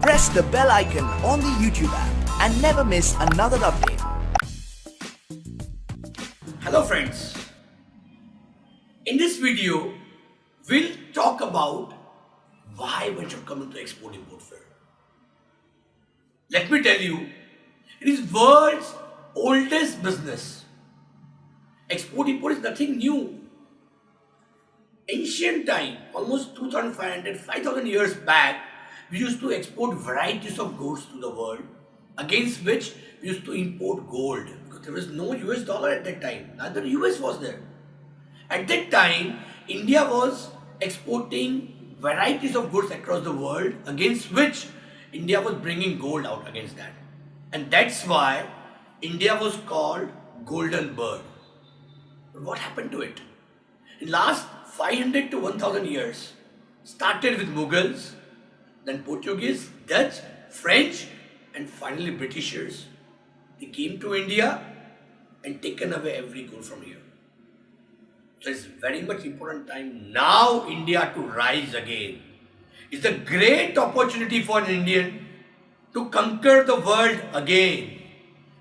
Press the bell icon on the YouTube app and never miss another update. Hello friends, in this video we'll talk about why one should come into export-import fair. Let me tell you, it is world's oldest business. Export-import is nothing new. Ancient time, almost 2500, 5000 years back, we used to export varieties of goods to the world, against which we used to import gold because there was no US dollar at that time, neither US was there. At that time, India was exporting varieties of goods across the world, against which India was bringing gold out against that. And that's why India was called Golden Bird. But what happened to it? In last 500 to 1000 years, started with Mughals, then Portuguese, Dutch, French, and finally Britishers. They came to India and taken away every gold from here. So it's very much important time now India to rise again. It's a great opportunity for an Indian to conquer the world again.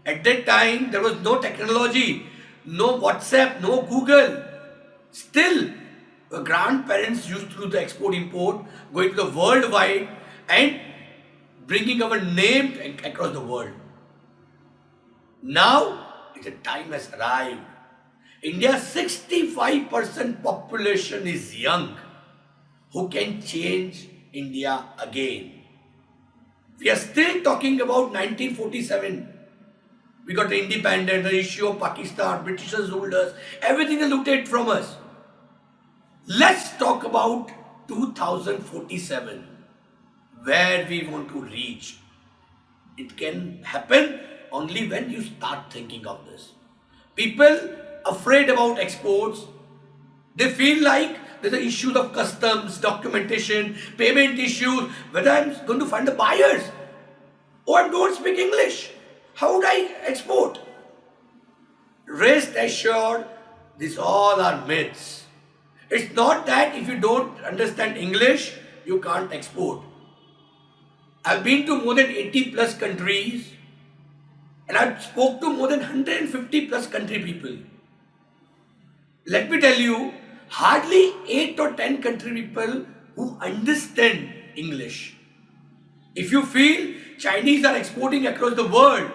At that time, there was no technology, no WhatsApp, no Google. Still, the grandparents used to do the export-import, going to the worldwide and bringing our name across the world. Now, the time has arrived. India's 65% population is young. Who can change India again? We are still talking about 1947. We got the independence, the issue of Pakistan, Britishers ruled us, everything they looked at from us. Let's talk about 2047, where we want to reach. It can happen only when you start thinking of this. People afraid about exports, they feel like there's the issues of customs, documentation, payment issues, whether I'm going to find the buyers. Oh, I don't speak English. How would I export? Rest assured, these all are myths. It's not that if you don't understand English, you can't export. I've been to more than 80 plus countries and I've spoke to more than 150 plus country people. Let me tell you, hardly 8 or 10 country people who understand English. If you feel Chinese are exporting across the world,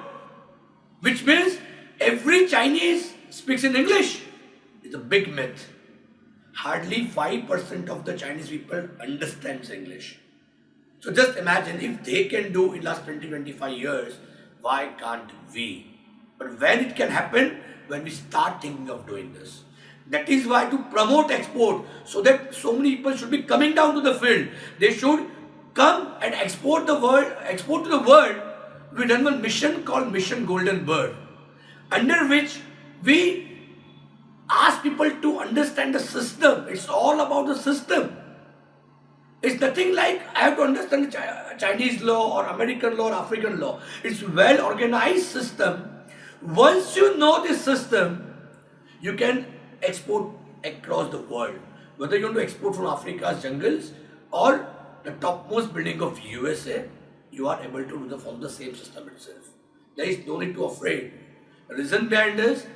which means every Chinese speaks in English, it's a big myth. Hardly 5% of the Chinese people understands English. So just imagine if they can do in last 20-25 years, why can't we? But when it can happen, when we start thinking of doing this. That is why to promote export, so that so many people should be coming down to the field. They should come and export to the world. We done one mission called Mission Golden Bird, under which we ask people to understand the system. It's all about the system. It's nothing like I have to understand Chinese law or American law or African law. It's well organized system. Once you know this system, you can export across the world. Whether you want to export from Africa's jungles or the topmost building of USA, you are able to follow the same system itself. There is no need to afraid. The reason behind this,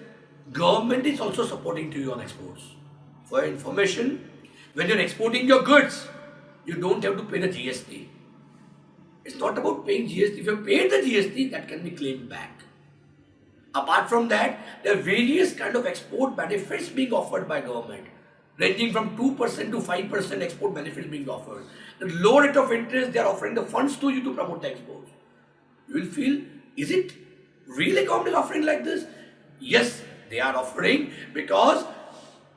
government is also supporting to you on exports. For your information, when you're exporting your goods, you don't have to pay the GST. It's not about paying GST. If you have paid the GST, that can be claimed back. Apart from that, there are various kind of export benefits being offered by government, ranging from 2% to 5% export benefits being offered. The low rate of interest, they are offering the funds to you to promote the exports. You will feel, is it really government is offering like this? Yes, they are offering, because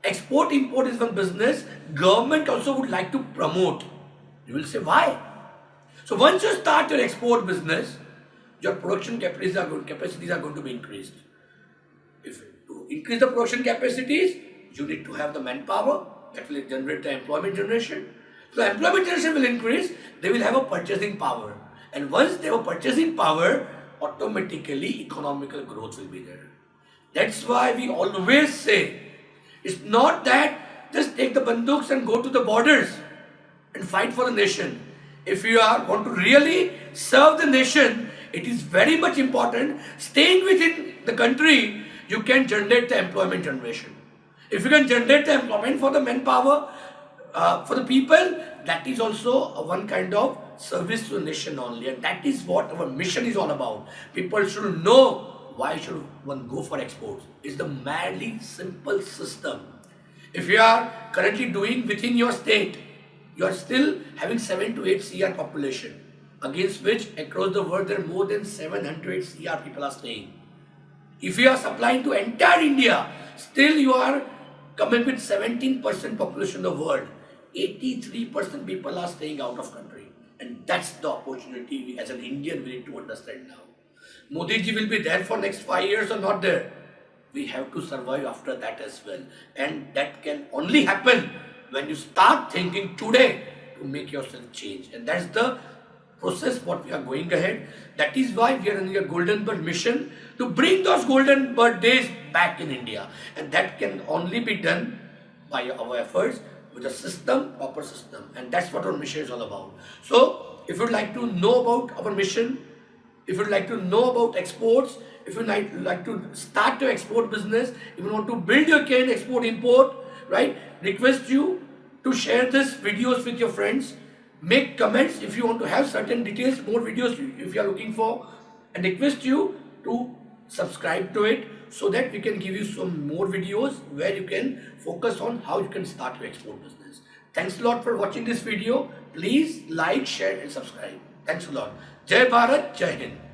export-import is one business government also would like to promote. You will say, why? So once you start your export business, your production capacities are going to be increased. If to increase the production capacities, you need to have the manpower that will generate the employment generation. So employment generation will increase, they will have a purchasing power. And once they have a purchasing power, automatically economical growth will be there. That's why we always say, it's not that just take the banduks and go to the borders and fight for the nation. If you are going to really serve the nation, it is very much important. Staying within the country, you can generate the employment generation. If you can generate the employment for the manpower, for the people, that is also one kind of service to the nation only. And that is what our mission is all about. People should know why should one go for exports. It's the madly simple system. If you are currently doing within your state, you are still having 7 to 8 CR population, against which across the world there are more than 700 CR people are staying. If you are supplying to entire India, still you are coming with 17% population of the world. 83% people are staying out of country. And that's the opportunity we as an Indian we need to understand now. Modi ji will be there for next 5 years or not there. We have to survive after that as well. And that can only happen when you start thinking today to make yourself change. And that's the process what we are going ahead. That is why we are running a Golden Bird mission to bring those Golden Bird days back in India. And that can only be done by our efforts with a system, proper system. And that's what our mission is all about. So if you'd like to know about our mission, if you'd like to know about exports, if you'd like to start your export business, if you want to build your cane export import, right, request you to share this videos with your friends. Make comments if you want to have certain details, more videos if you are looking for, and request you to subscribe to it so that we can give you some more videos where you can focus on how you can start your export business. Thanks a lot for watching this video. Please like, share and subscribe. Thanks a lot. Jai Bharat, Jai Hind.